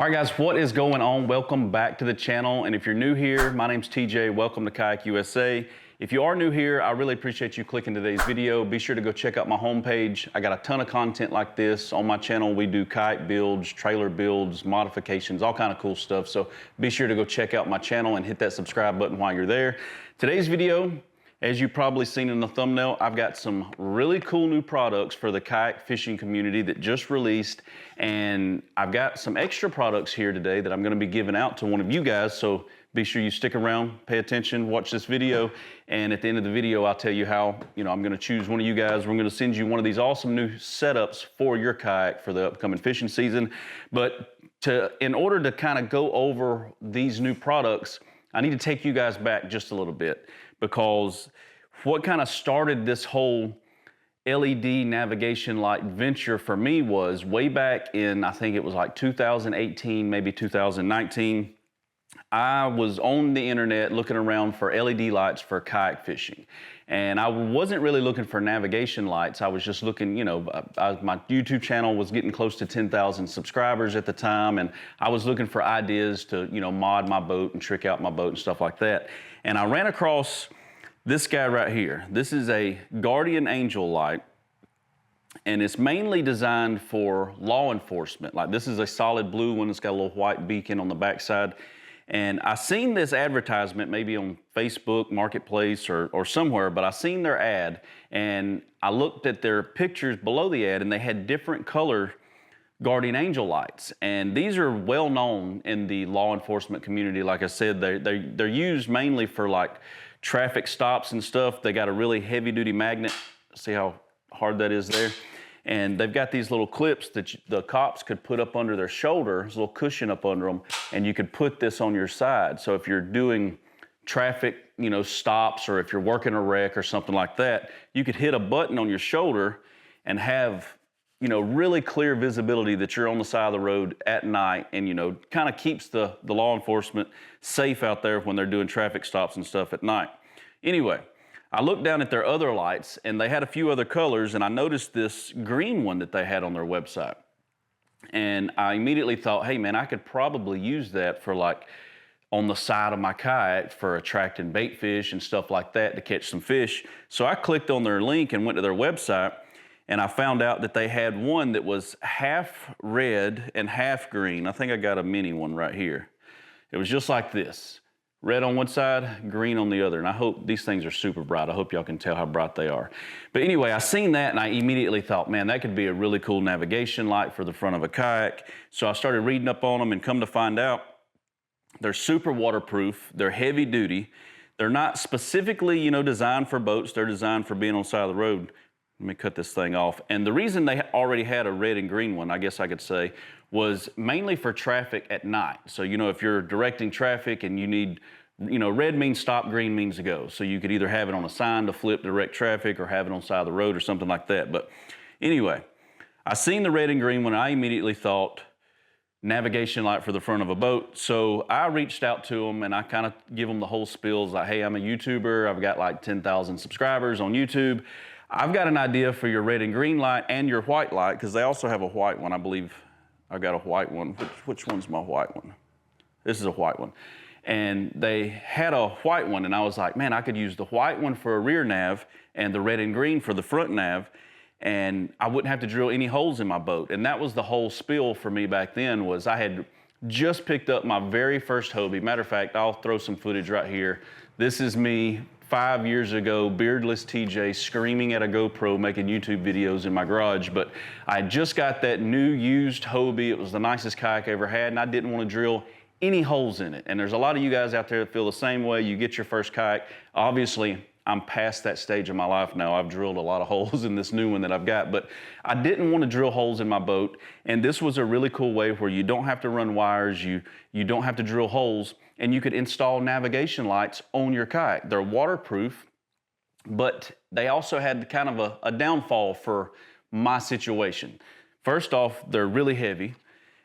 All right, guys, what is going on? Welcome back to the channel. And if you're new here, my name's TJ. Welcome to Kayak USA. If you are new here, I really appreciate you clicking today's video. Be sure to go check out my homepage. I got a ton of content like this on my channel. We do kayak builds, trailer builds, modifications, all kind of cool stuff. So be sure to go check out my channel and hit that subscribe button while you're there. Today's video, as you've probably seen in the thumbnail, I've got some really cool new products for the kayak fishing community that just released. And I've got some extra products here today that I'm gonna be giving out to one of you guys. So be sure you stick around, pay attention, watch this video. And at the end of the video, I'll tell you how, I'm gonna choose one of you guys. We're gonna send you one of these awesome new setups for your kayak for the upcoming fishing season. But in order to kind of go over these new products, I need to take you guys back just a little bit, because what kind of started this whole LED navigation light venture for me was way back in, I think it was like 2018, maybe 2019. I was on the internet looking around for LED lights for kayak fishing. And I wasn't really looking for navigation lights. I was just looking, my YouTube channel was getting close to 10,000 subscribers at the time. And I was looking for ideas to, mod my boat and trick out my boat and stuff like that. And I ran across this guy right here. This is a Guardian Angel light. And it's mainly designed for law enforcement. Like, this is a solid blue one. It's got a little white beacon on the backside. And I seen this advertisement maybe on Facebook Marketplace or somewhere, but I seen their ad and I looked at their pictures below the ad and they had different color Guardian Angel lights. And these are well known in the law enforcement community. Like I said, they're used mainly for like traffic stops and stuff. They got a really heavy duty magnet. See how hard that is there? And they've got these little clips that the cops could put up under their shoulder, there's a little cushion up under them, and you could put this on your side. So if you're doing traffic, stops, or if you're working a wreck or something like that, you could hit a button on your shoulder and have, really clear visibility that you're on the side of the road at night, and, kind of keeps the law enforcement safe out there when they're doing traffic stops and stuff at night. Anyway, I looked down at their other lights and they had a few other colors, and I noticed this green one that they had on their website. And I immediately thought, hey man, I could probably use that for like on the side of my kayak for attracting bait fish and stuff like that to catch some fish. So I clicked on their link and went to their website, and I found out that they had one that was half red and half green. I think I got a mini one right here. It was just like this. Red on one side, green on the other. And I hope these things are super bright. I hope y'all can tell how bright they are. But anyway, I seen that and I immediately thought, man, that could be a really cool navigation light for the front of a kayak. So I started reading up on them, and come to find out, they're super waterproof. They're heavy duty. They're not specifically, designed for boats. They're designed for being on the side of the road. Let me cut this thing off. And the reason they already had a red and green one, I guess I could say, was mainly for traffic at night. So, if you're directing traffic and you need, red means stop, green means to go. So you could either have it on a sign to flip direct traffic or have it on the side of the road or something like that. But anyway, I seen the red and green one. I immediately thought navigation light for the front of a boat. So I reached out to them and I kind of give them the whole spiel. Like, hey, I'm a YouTuber. I've got like 10,000 subscribers on YouTube. I've got an idea for your red and green light and your white light, because they also have a white one. I believe I've got a white one. Which one's my white one? This is a white one. And they had a white one, and I was like, man, I could use the white one for a rear nav and the red and green for the front nav, and I wouldn't have to drill any holes in my boat. And that was the whole spiel for me back then. Was I had just picked up my very first Hobie. Matter of fact, I'll throw some footage right here. This is me 5 years ago, beardless TJ, screaming at a GoPro, making YouTube videos in my garage. But I just got that new used Hobie. It was the nicest kayak I ever had, and I didn't want to drill any holes in it. And there's a lot of you guys out there that feel the same way. You get your first kayak. Obviously, I'm past that stage of my life now. I've drilled a lot of holes in this new one that I've got, but I didn't want to drill holes in my boat. And this was a really cool way where you don't have to run wires, you don't have to drill holes, and you could install navigation lights on your kayak. They're waterproof, but they also had kind of a downfall for my situation. First off, they're really heavy,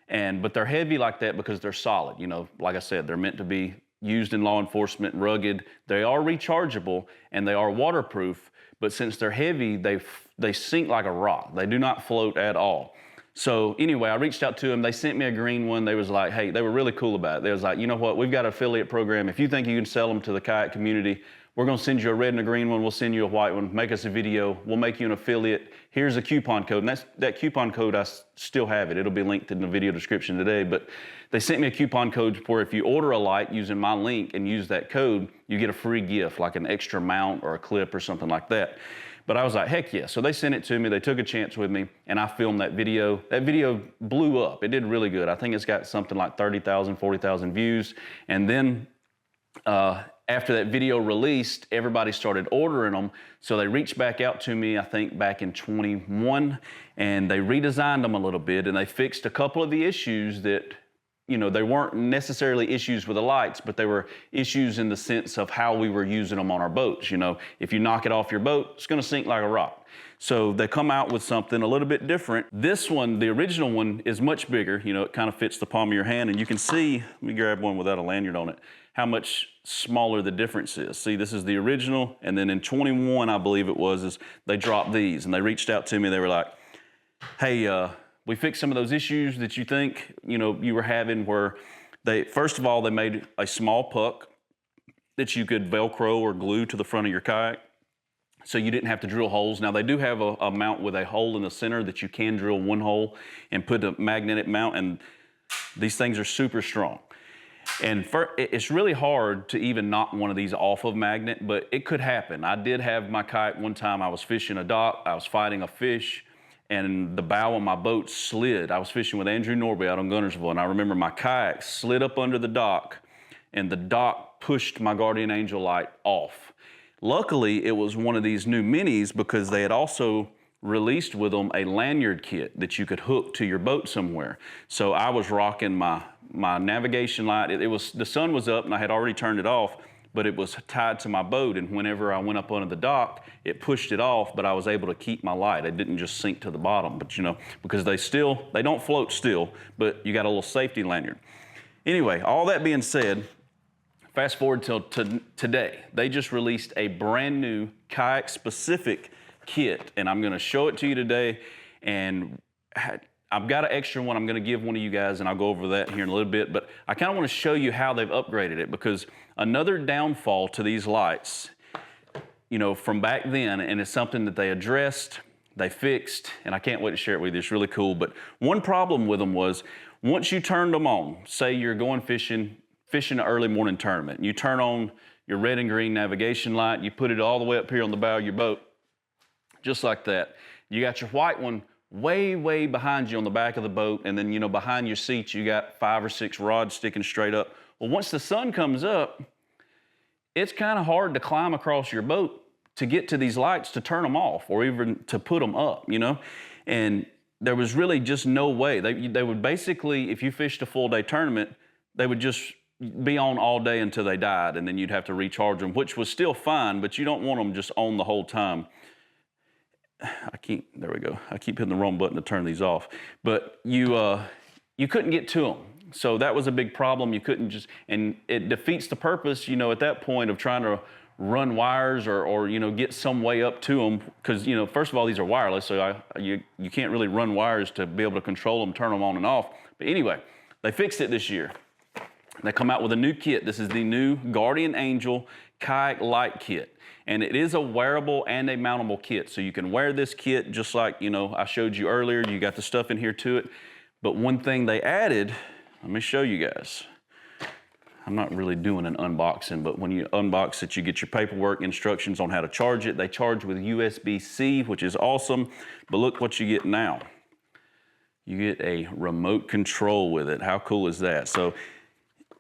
but they're heavy like that because they're solid. Like I said, they're meant to be used in law enforcement, rugged. They are rechargeable and they are waterproof, but since they're heavy, they sink like a rock. They do not float at all. So anyway, I reached out to them. They sent me a green one. They was like, hey, they were really cool about it. They was like, you know what? We've got an affiliate program. If you think you can sell them to the kayak community, we're gonna send you a red and a green one. We'll send you a white one. Make us a video. We'll make you an affiliate. Here's a coupon code. And that coupon code, I still have it. It'll be linked in the video description today. But they sent me a coupon code where if you order a light using my link and use that code, you get a free gift, like an extra mount or a clip or something like that. But I was like, heck yeah. So they sent it to me. They took a chance with me, and I filmed that video. That video blew up. It did really good. I think it's got something like 30,000, 40,000 views. And then after that video released, everybody started ordering them. So they reached back out to me, I think back in 21, and they redesigned them a little bit, and they fixed a couple of the issues that, you know, they weren't necessarily issues with the lights, but they were issues in the sense of how we were using them on our boats. You know, if you knock it off your boat, it's gonna sink like a rock. So they come out with something a little bit different. This one, the original one, is much bigger. You know, it kind of fits the palm of your hand, and you can see, let me grab one without a lanyard on it, how much smaller the difference is. See, this is the original, and then in 21, I believe it was, is they dropped these, and they reached out to me. They were like, hey, we fixed some of those issues that you think, you know, you were having, where they, first of all, they made a small puck that you could Velcro or glue to the front of your kayak, so you didn't have to drill holes. Now they do have a mount with a hole in the center that you can drill one hole and put a magnetic mount, and these things are super strong. And it's really hard to even knock one of these off of magnet, but it could happen. I did have my kayak one time. I was fishing a dock, I was fighting a fish, and the bow of my boat slid. I was fishing with Andrew Norby out on Gunnersville, and I remember my kayak slid up under the dock, and the dock pushed my Guardian Angel light off. Luckily, it was one of these new minis, because they had also released with them a lanyard kit that you could hook to your boat somewhere. So I was rocking my navigation light. It was, the sun was up and I had already turned it off, but it was tied to my boat, and whenever I went up under the dock, it pushed it off, but I was able to keep my light. It didn't just sink to the bottom, but you know, because they don't float still, but you got a little safety lanyard. Anyway, all that being said, fast forward till today, they just released a brand new kayak specific kit, and I'm gonna show it to you today, and I've got an extra one I'm gonna give one of you guys, and I'll go over that here in a little bit, but I kinda wanna show you how they've upgraded it, because another downfall to these lights, you know, from back then, and it's something that they addressed, they fixed, and I can't wait to share it with you. It's really cool. But one problem with them was, once you turned them on, say you're going fishing an early morning tournament, and you turn on your red and green navigation light, you put it all the way up here on the bow of your boat, just like that. You got your white one way, way behind you on the back of the boat, and then, you know, behind your seats, you got 5 or 6 rods sticking straight up. Well, once the sun comes up, it's kind of hard to climb across your boat to get to these lights to turn them off, or even to put them up, you know? And there was really just no way. They would basically, if you fished a full day tournament, they would just be on all day until they died, and then you'd have to recharge them, which was still fine, but you don't want them just on the whole time. There we go. I keep hitting the wrong button to turn these off. But you couldn't get to them. So that was a big problem. You couldn't just, and it defeats the purpose, you know, at that point, of trying to run wires or you know, get some way up to them. Because, you know, first of all, these are wireless, so you can't really run wires to be able to control them, turn them on and off. But anyway, they fixed it this year. They come out with a new kit. This is the new Guardian Angel Kayak Light Kit. And it is a wearable and a mountable kit. So you can wear this kit just like, you know, I showed you earlier. You got the stuff in here to it. But one thing they added, let me show you guys. I'm not really doing an unboxing, but when you unbox it, you get your paperwork, instructions on how to charge it. They charge with USB-C, which is awesome. But look what you get now. You get a remote control with it. How cool is that? So,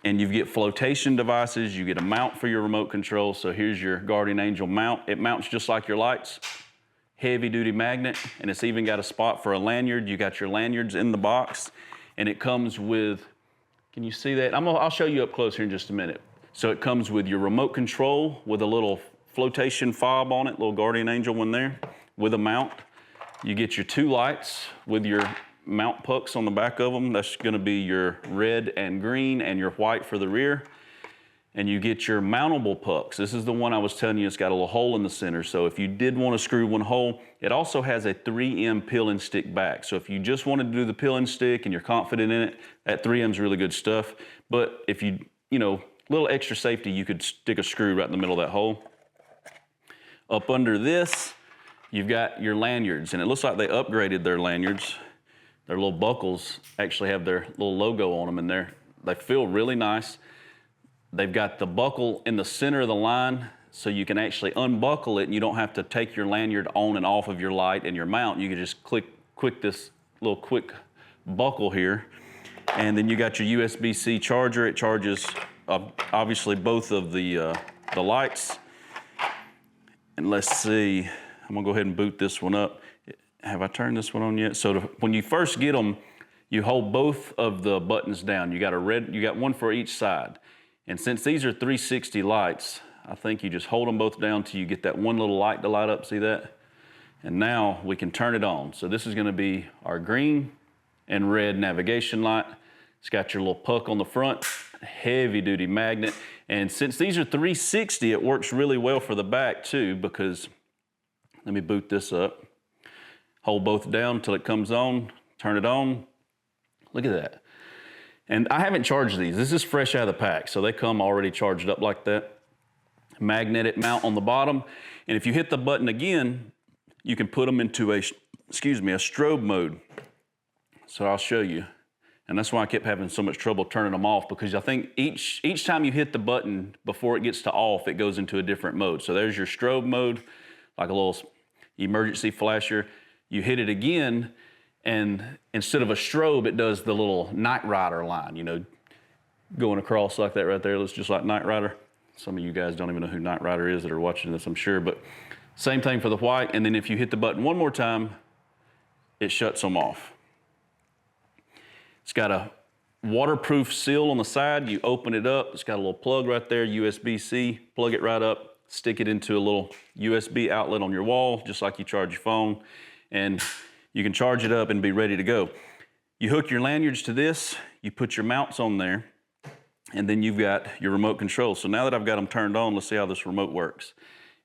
and you get flotation devices, you get a mount for your remote control. So here's your Guardian Angel mount. It mounts just like your lights, heavy duty magnet, and it's even got a spot for a lanyard. You got your lanyards in the box, and it comes with, can you see that? I'll show you up close here in just a minute. So it comes with your remote control with a little flotation fob on it, little Guardian Angel one there, with a mount. You get your 2 lights with your mount pucks on the back of them. That's gonna be your red and green and your white for the rear. and you get your mountable pucks. This is the one I was telling you, it's got a little hole in the center. So if you did want to screw one hole, it also has a 3M peel and stick back. So if you just wanted to do the peel and stick and you're confident in it, that 3M is really good stuff. But if you know, a little extra safety, you could stick a screw right in the middle of that hole. Up under this, you've got your lanyards, and it looks like they upgraded their lanyards. Their little buckles actually have their little logo on them, and they feel really nice. They've got the buckle in the center of the line, so you can actually unbuckle it, and you don't have to take your lanyard on and off of your light and your mount. You can just click this little quick buckle here, and then you got your USB-C charger. It charges obviously both of the lights. And let's see, I'm gonna go ahead and boot this one up. Have I turned this one on yet? So when you first get them, you hold both of the buttons down. You got one for each side. And since these are 360 lights, I think you just hold them both down till you get that one little light to light up, see that? And now we can turn it on. So this is gonna be our green and red navigation light. It's got your little puck on the front, heavy duty magnet. And since these are 360, it works really well for the back too, because, let me boot this up. Hold both down until it comes on, turn it on. Look at that. And I haven't charged these. This is fresh out of the pack, so they come already charged up like that. Magnetic mount on the bottom. And if you hit the button again, you can put them into a strobe mode. So I'll show you. And that's why I kept having so much trouble turning them off, because I think each time you hit the button before it gets to off, it goes into a different mode. So there's your strobe mode, like a little emergency flasher. You hit it again, and instead of a strobe, it does the little Knight Rider line, you know, going across like that right there. Looks just like Knight Rider. Some of you guys don't even know who Knight Rider is that are watching this, I'm sure, but same thing for the white. And then if you hit the button one more time, it shuts them off. It's got a waterproof seal on the side. You open it up, it's got a little plug right there, USB-C, plug it right up, stick it into a little USB outlet on your wall, just like you charge your phone, and you can charge it up and be ready to go. You hook your lanyards to this, you put your mounts on there, and then you've got your remote control. So now that I've got them turned on, let's see how this remote works.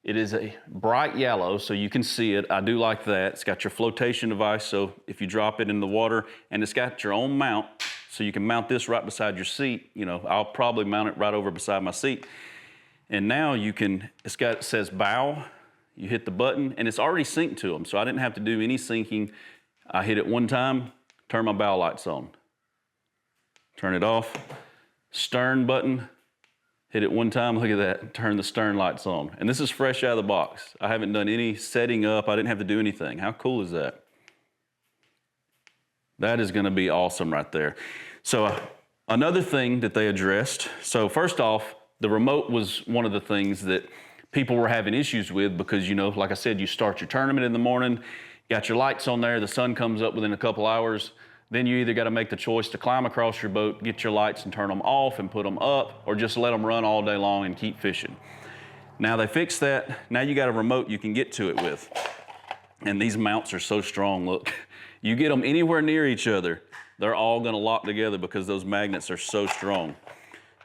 It is a bright yellow, so you can see it. I do like that. It's got your flotation device, so if you drop it in the water, and it's got your own mount, so you can mount this right beside your seat. You know, I'll probably mount it right over beside my seat. And now you can, it says bow. You hit the button, and it's already synced to them, so I didn't have to do any syncing. I hit it one time, turn my bow lights on. Turn it off. Stern button. Hit it one time, look at that, turn the stern lights on. And this is fresh out of the box. I haven't done any setting up, I didn't have to do anything. How cool is that? That is gonna be awesome right there. So another thing that they addressed, so first off, the remote was one of the things that people were having issues with, because, you know, like I said, you start your tournament in the morning, got your lights on there, the sun comes up within a couple hours, then you either got to make the choice to climb across your boat, get your lights and turn them off and put them up, or just let them run all day long and keep fishing. Now they fixed that. Now you got a remote you can get to it with. And these mounts are so strong, look. You get them anywhere near each other, they're all gonna lock together because those magnets are so strong.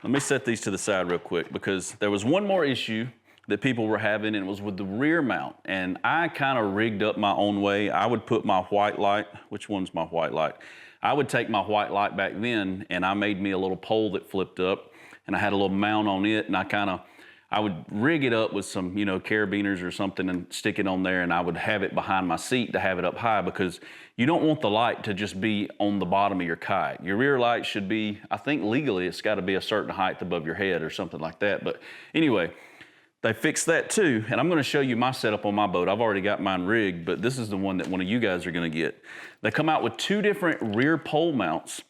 Let me set these to the side real quick, because there was one more issue that people were having, and it was with the rear mount. And I kind of rigged up my own way. I would put my white light, which one's my white light? I would take my white light back then, and I made me a little pole that flipped up, and I had a little mount on it, and I would rig it up with some, you know, carabiners or something and stick it on there, and I would have it behind my seat to have it up high, because you don't want the light to just be on the bottom of your kayak. Your rear light should be, I think legally, it's gotta be a certain height above your head or something like that. But anyway, they fixed that too, and I'm gonna show you my setup on my boat. I've already got mine rigged, but this is the one that one of you guys are gonna get. They come out with two different rear pole mounts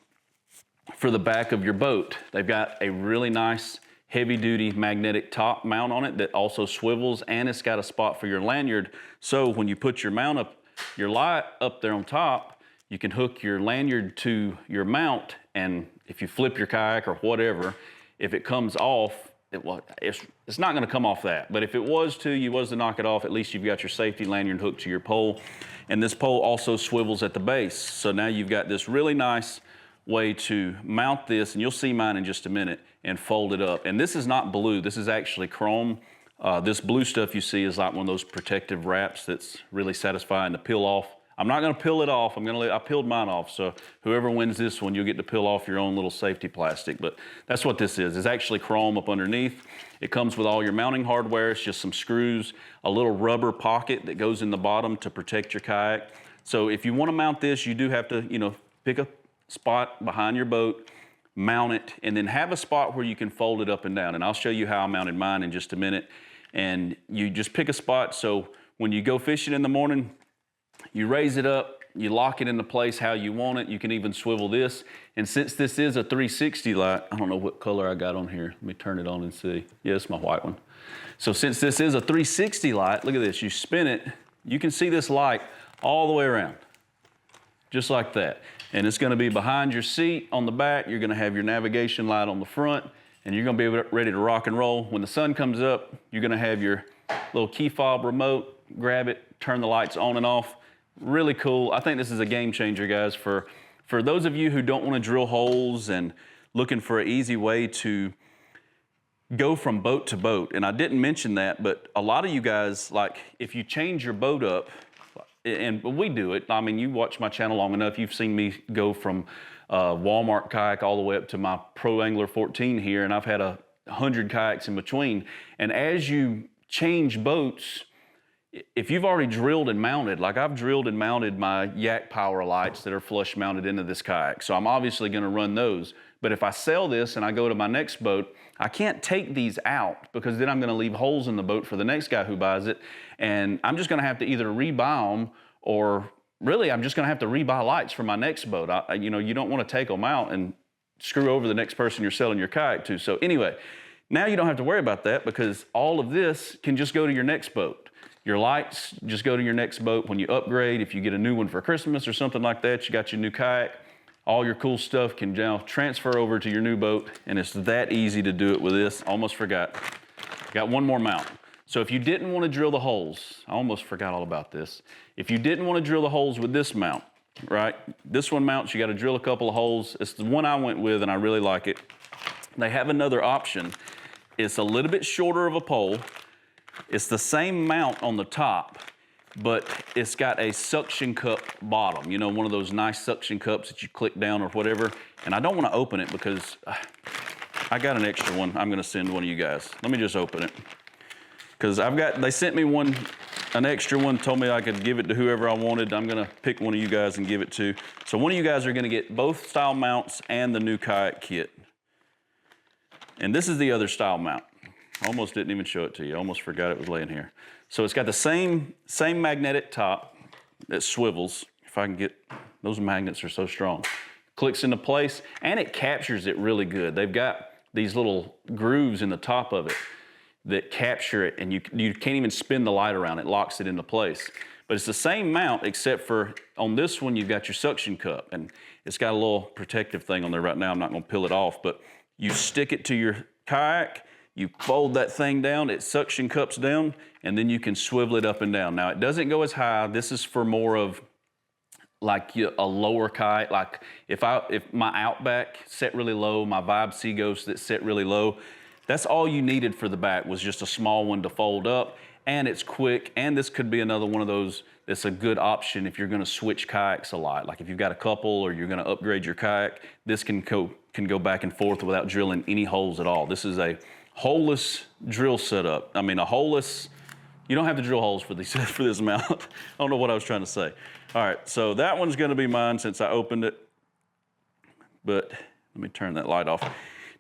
for the back of your boat. They've got a really nice heavy-duty magnetic top mount on it that also swivels, and it's got a spot for your lanyard. So when you put your mount up, your light up there on top, you can hook your lanyard to your mount, and if you flip your kayak or whatever, if it comes off, it's not gonna come off that, but if it was to knock it off, at least you've got your safety lanyard hooked to your pole. And this pole also swivels at the base. So now you've got this really nice way to mount this, and you'll see mine in just a minute, and fold it up. And this is not blue, this is actually chrome. This blue stuff you see is like one of those protective wraps that's really satisfying to peel off. I'm not gonna peel it off, I peeled mine off, so whoever wins this one, you'll get to peel off your own little safety plastic, but that's what this is. It's actually chrome up underneath. It comes with all your mounting hardware. It's just some screws, a little rubber pocket that goes in the bottom to protect your kayak. So if you wanna mount this, you do have to, pick a spot behind your boat, mount it, and then have a spot where you can fold it up and down. And I'll show you how I mounted mine in just a minute. And you just pick a spot, so when you go fishing in the morning, you raise it up, you lock it into place how you want it. You can even swivel this. And since this is a 360 light, I don't know what color I got on here. Let me turn it on and see. Yeah, it's my white one. So since this is a 360 light, look at this, you spin it, you can see this light all the way around, just like that. And it's gonna be behind your seat on the back. You're gonna have your navigation light on the front, and you're gonna be ready to rock and roll. When the sun comes up, you're gonna have your little key fob remote, grab it, turn the lights on and off. Really cool. I think this is a game changer, guys, for those of you who don't want to drill holes and looking for an easy way to go from boat to boat. And I didn't mention that, but a lot of you guys, like if you change your boat up, and we do it. I mean, you watch my channel long enough, you've seen me go from Walmart kayak all the way up to my Pro Angler 14 here, and I've had 100 kayaks in between. And as you change boats, if you've already drilled and mounted, like I've drilled and mounted my Yak Power lights that are flush mounted into this kayak, so I'm obviously gonna run those. But if I sell this and I go to my next boat, I can't take these out because then I'm gonna leave holes in the boat for the next guy who buys it. And I'm just gonna have to either rebuy them, or really I'm just gonna have to rebuy lights for my next boat. You don't wanna take them out and screw over the next person you're selling your kayak to. So anyway, now you don't have to worry about that because all of this can just go to your next boat. Your lights just go to your next boat when you upgrade. If you get a new one for Christmas or something like that, you got your new kayak, all your cool stuff can now transfer over to your new boat, and it's that easy to do it with this. Almost forgot. Got one more mount. So if you didn't want to drill the holes, I almost forgot all about this. If you didn't want to drill the holes with this mount, right? This one mounts, you got to drill a couple of holes. It's the one I went with, and I really like it. They have another option. It's a little bit shorter of a pole. It's the same mount on the top, but it's got a suction cup bottom. You know, one of those nice suction cups that you click down or whatever. And I don't want to open it because I got an extra one. I'm going to send one of you guys. Let me just open it. Because they sent me an extra one, told me I could give it to whoever I wanted. I'm going to pick one of you guys and give it to. So one of you guys are going to get both style mounts and the new kayak kit. And this is the other style mount. Almost didn't even show it to you. Almost forgot it was laying here. So it's got the same magnetic top that swivels. If I can get, those magnets are so strong. Clicks into place, and it captures it really good. They've got these little grooves in the top of it that capture it, and you can't even spin the light around. It locks it into place. But it's the same mount, except for on this one, you've got your suction cup, and it's got a little protective thing on there right now. I'm not gonna peel it off, but you stick it to your kayak, you fold that thing down, it suction cups down, and then you can swivel it up and down. Now, it doesn't go as high. This is for more of like a lower kayak. Like if my Outback set really low, my Vibe Seaghost that set really low, that's all you needed for the back was just a small one to fold up, and it's quick, and this could be another one of those that's a good option if you're gonna switch kayaks a lot. Like if you've got a couple or you're gonna upgrade your kayak, this can go back and forth without drilling any holes at all. This is a holeless drill setup. I mean, you don't have to drill holes for this mount. I don't know what I was trying to say. All right, so that one's gonna be mine since I opened it, but let me turn that light off.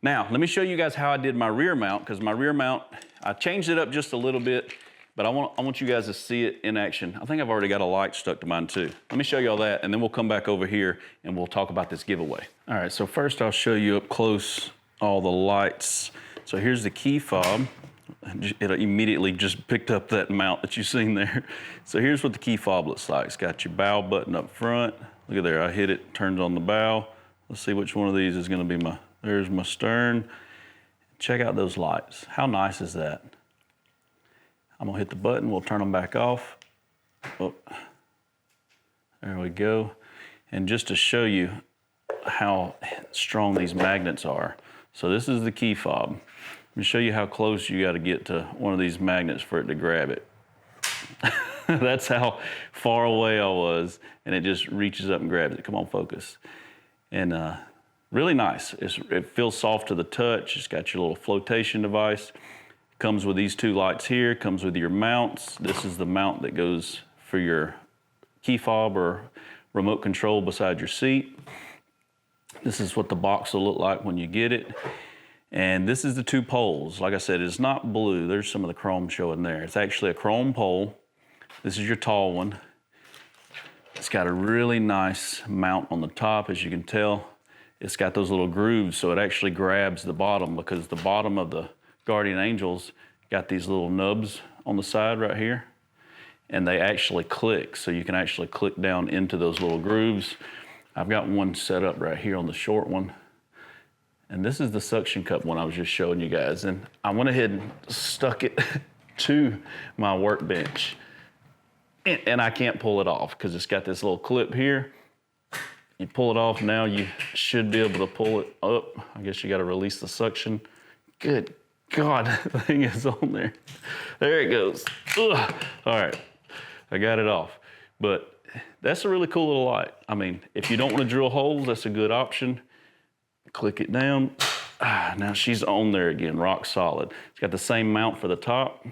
Now, let me show you guys how I did my rear mount, because my rear mount, I changed it up just a little bit, but I want you guys to see it in action. I think I've already got a light stuck to mine too. Let me show you all that, and then we'll come back over here and we'll talk about this giveaway. All right, so first I'll show you up close all the lights. So here's the key fob. It immediately just picked up that mount that you've seen there. So here's what the key fob looks like. It's got your bow button up front. Look at there, I hit it, turns on the bow. Let's see which one of these is gonna be there's my stern. Check out those lights. How nice is that? I'm gonna hit the button, we'll turn them back off. Oh, there we go. And just to show you how strong these magnets are. So this is the key fob. Let me show you how close you got to get to one of these magnets for it to grab it. That's how far away I was, and it just reaches up and grabs it. Come on, focus. And really nice. It feels soft to the touch. It's got your little flotation device. Comes with these two lights here. Comes with your mounts. This is the mount that goes for your key fob or remote control beside your seat. This is what the box will look like when you get it. And this is the two poles. Like I said, it's not blue. There's some of the chrome showing there. It's actually a chrome pole. This is your tall one. It's got a really nice mount on the top, as you can tell. It's got those little grooves, so it actually grabs the bottom, because the bottom of the Guardian Angels got these little nubs on the side right here, and they actually click, so you can actually click down into those little grooves. I've got one set up right here on the short one, and this is the suction cup one I was just showing you guys, and I went ahead and stuck it to my workbench, and I can't pull it off because it's got this little clip here. You pull it off, now you should be able to pull it up. I guess you got to release the suction. Good God, the thing is on there. There it goes. Ugh. All right, I got it off. But that's a really cool little light. I mean, if you don't want to drill holes, that's a good option. Click it down. Now she's on there again, rock solid. It's got the same mount for the top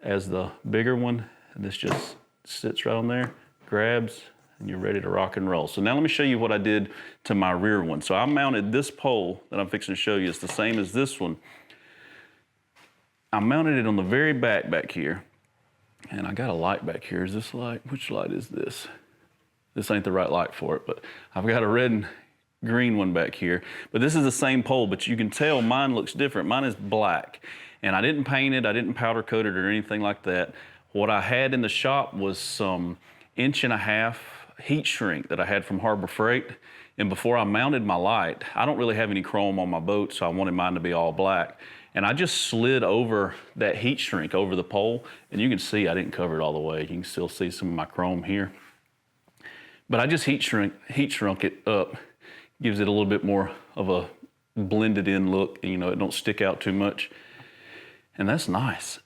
as the bigger one. And this just sits right on there, grabs, and you're ready to rock and roll. So now let me show you what I did to my rear one. So I mounted this pole that I'm fixing to show you. It's the same as this one. I mounted it on the very back here. And I got a light back here. Is this light? Which light is this? This ain't the right light for it, but I've got a red and green one back here. But this is the same pole, but you can tell mine looks different. Mine is black. And I didn't paint it, I didn't powder coat it or anything like that. What I had in the shop was some 1.5 inch heat shrink that I had from Harbor Freight. And before I mounted my light, I don't really have any chrome on my boat, so I wanted mine to be all black. And I just slid over that heat shrink over the pole, and you can see I didn't cover it all the way. You can still see some of my chrome here. But I just heat shrunk it up, gives it a little bit more of a blended in look, you know, it don't stick out too much. And that's nice.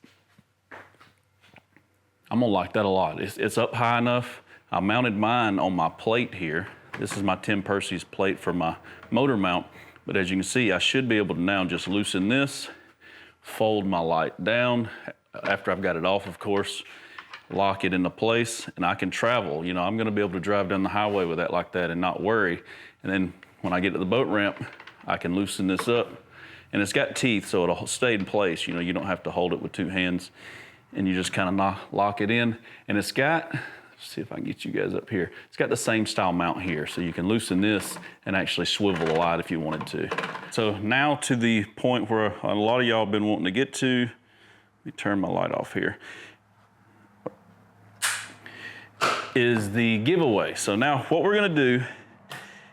I'm gonna like that a lot. It's up high enough. I mounted mine on my plate here. This is my Tim Percy's plate for my motor mount. But as you can see, I should be able to now just loosen this, fold my light down, after I've got it off, of course, lock it into place, and I can travel. You know, I'm gonna be able to drive down the highway with that like that and not worry. And then when I get to the boat ramp, I can loosen this up. And it's got teeth, so it'll stay in place. You know, you don't have to hold it with two hands. And you just kind of lock it in. And it's got, let's see if I can get you guys up here. It's got the same style mount here, so you can loosen this and actually swivel the light if you wanted to. So now to the point where a lot of y'all have been wanting to get to. Let me turn my light off here. Is the giveaway. So now what we're gonna do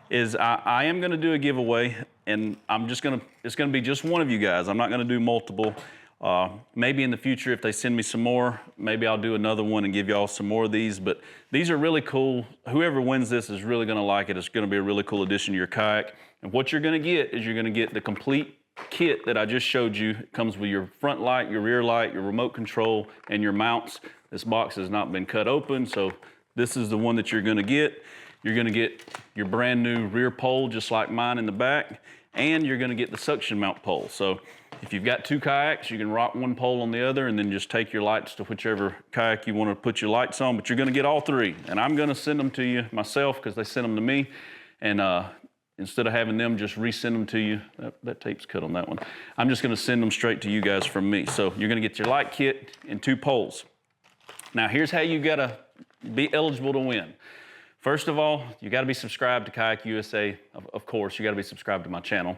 is I am gonna do a giveaway, and it's gonna be just one of you guys. I'm not gonna do multiple. Maybe in the future, if they send me some more, maybe I'll do another one and give y'all some more of these, but these are really cool. Whoever wins this is really gonna like it. It's gonna be a really cool addition to your kayak. And what you're gonna get is you're gonna get the complete kit that I just showed you. It comes with your front light, your rear light, your remote control, and your mounts. This box has not been cut open, so this is the one that you're gonna get. You're gonna get your brand new rear pole, just like mine in the back, and you're gonna get the suction mount pole. So if you've got two kayaks, you can rock one pole on the other and then just take your lights to whichever kayak you want to put your lights on, but you're going to get all three. And I'm going to send them to you myself because they sent them to me. And instead of having them just resend them to you, that tape's cut on that one. I'm just going to send them straight to you guys from me. So you're going to get your light kit and two poles. Now here's how you got to be eligible to win. First of all, you got to be subscribed to Kayak USA. Of course, you got to be subscribed to my channel.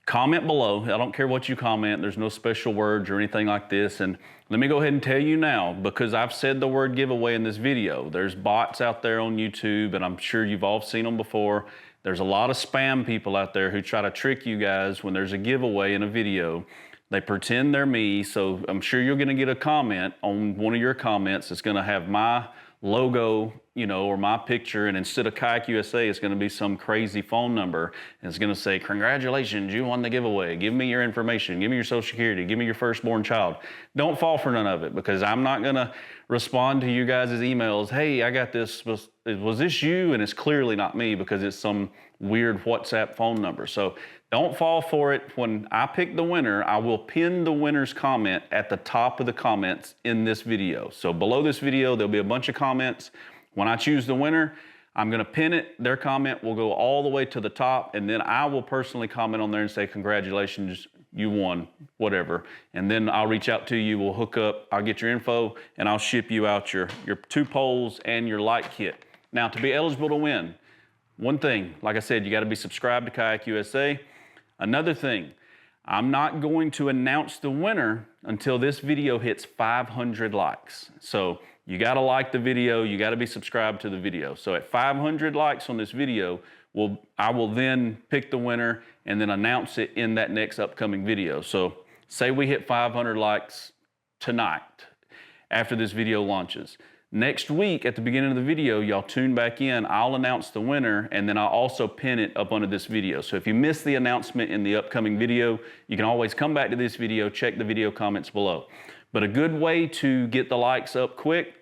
Comment below. I don't care what you comment. There's no special words or anything like this. And let me go ahead and tell you now, because I've said the word giveaway in this video. There's bots out there on YouTube, and I'm sure you've all seen them before. There's a lot of spam people out there who try to trick you guys when there's a giveaway in a video. They pretend they're me, so I'm sure you're gonna get a comment on one of your comments that's gonna have my logo you know, or my picture, and instead of Kayak USA, it's gonna be some crazy phone number, and it's gonna say, congratulations, you won the giveaway. Give me your information, give me your social security, give me your firstborn child. Don't fall for none of it, because I'm not gonna respond to you guys' emails, hey, I got this, was this you? And it's clearly not me, because it's some weird WhatsApp phone number. So don't fall for it. When I pick the winner, I will pin the winner's comment at the top of the comments in this video. So below this video, there'll be a bunch of comments. When I choose the winner, I'm gonna pin it. Their comment will go all the way to the top, and then I will personally comment on there and say, congratulations, you won, whatever. And then I'll reach out to you, we'll hook up, I'll get your info, and I'll ship you out your 2 poles and your light kit. Now, to be eligible to win, one thing, like I said, you gotta be subscribed to Kayak USA. Another thing, I'm not going to announce the winner until this video hits 500 likes. So you gotta like the video, you gotta be subscribed to the video. So at 500 likes on this video, I will then pick the winner and then announce it in that next upcoming video. So say we hit 500 likes tonight after this video launches. Next week, at the beginning of the video, y'all tune back in, I'll announce the winner, and then I'll also pin it up under this video. So if you missed the announcement in the upcoming video, you can always come back to this video, check the video comments below. But a good way to get the likes up quick,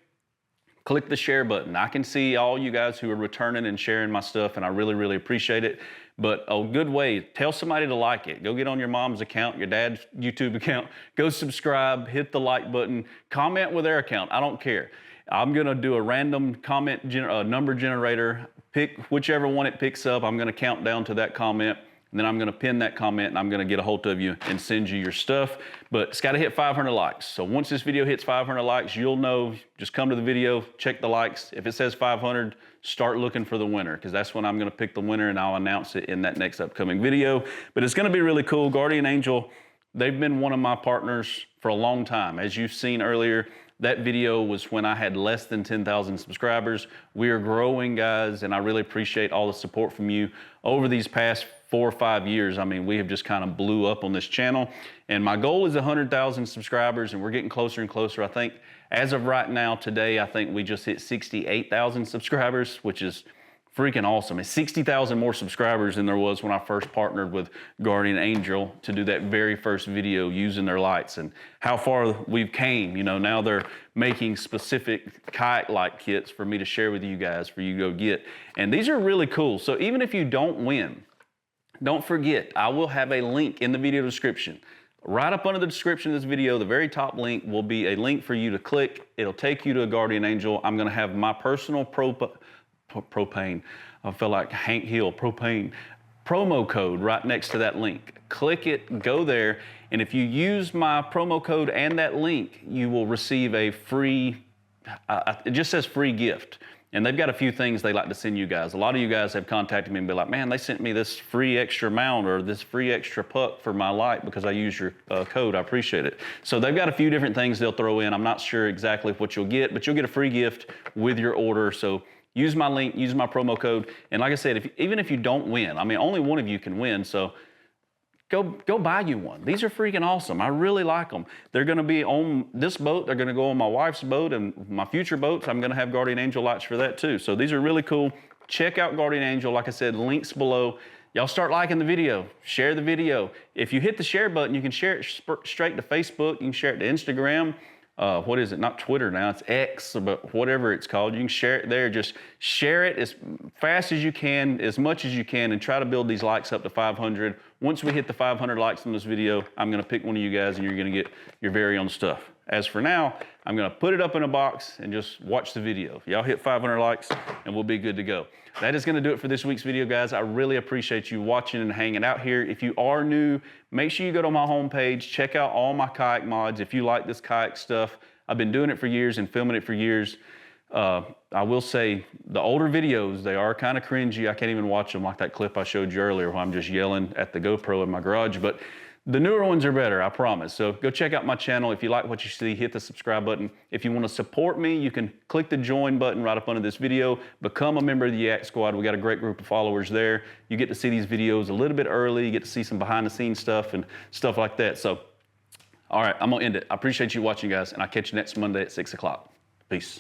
click the share button. I can see all you guys who are returning and sharing my stuff, and I really, really appreciate it. But a good way, tell somebody to like it. Go get on your mom's account, your dad's YouTube account, go subscribe, hit the like button, comment with their account, I don't care. I'm gonna do a random comment number generator, pick whichever one it picks up, I'm gonna count down to that comment, and then I'm gonna pin that comment, and I'm gonna get a hold of you and send you your stuff. But it's gotta hit 500 likes. So once this video hits 500 likes, you'll know, just come to the video, check the likes. If it says 500, start looking for the winner, because that's when I'm gonna pick the winner, and I'll announce it in that next upcoming video. But it's gonna be really cool. Guardian Angel, they've been one of my partners for a long time. As you've seen earlier, that video was when I had less than 10,000 subscribers. We are growing, guys, and I really appreciate all the support from you over these past 4 or 5 years. I mean, we have just kind of blew up on this channel, and my goal is 100,000 subscribers, and we're getting closer and closer. I think as of right now, today, I think we just hit 68,000 subscribers, which is freaking awesome. It's 60,000 more subscribers than there was when I first partnered with Guardian Angel to do that very first video using their lights, and how far we've came. You know, now they're making specific kayak light kits for me to share with you guys, for you to go get. And these are really cool. So even if you don't win, don't forget, I will have a link in the video description. Right up under the description of this video, the very top link will be a link for you to click. It'll take you to a Guardian Angel. I'm gonna have my personal propane, I feel like Hank Hill, propane promo code right next to that link. Click it, go there, and if you use my promo code and that link, you will receive a free, it just says free gift. And they've got a few things they like to send you guys. A lot of you guys have contacted me and be like, man, they sent me this free extra mount or this free extra puck for my light because I use your code. I appreciate it. So they've got a few different things they'll throw in. I'm not sure exactly what you'll get, but you'll get a free gift with your order. So use my link, use my promo code. And like I said, even if you don't win, I mean, only one of you can win. So go buy you one. These are freaking awesome. I really like them. They're gonna be on this boat. They're gonna go on my wife's boat and my future boats. I'm gonna have Guardian Angel lights for that too. So these are really cool. Check out Guardian Angel. Like I said, links below. Y'all start liking the video, share the video. If you hit the share button, you can share it straight to Facebook. You can share it to Instagram. What is it? Not Twitter now, it's X, but whatever it's called. You can share it there. Just share it as fast as you can, as much as you can, and try to build these likes up to 500. Once we hit the 500 likes on this video, I'm gonna pick one of you guys and you're gonna get your very own stuff. As for now, I'm gonna put it up in a box and just watch the video. Y'all hit 500 likes and we'll be good to go. That is gonna do it for this week's video, guys. I really appreciate you watching and hanging out here. If you are new, make sure you go to my homepage, check out all my kayak mods. If you like this kayak stuff, I've been doing it for years and filming it for years. I will say the older videos, they are kind of cringy. I can't even watch them, like that clip I showed you earlier where I'm just yelling at the GoPro in my garage, but the newer ones are better, I promise. So go check out my channel. If you like what you see, hit the subscribe button. If you want to support me, you can click the join button right up under this video. Become a member of the Yak Squad. We got a great group of followers there. You get to see these videos a little bit early. You get to see some behind the scenes stuff and stuff like that. So, all right, I'm gonna end it. I appreciate you watching, guys, and I'll catch you next Monday at 6 o'clock. Peace.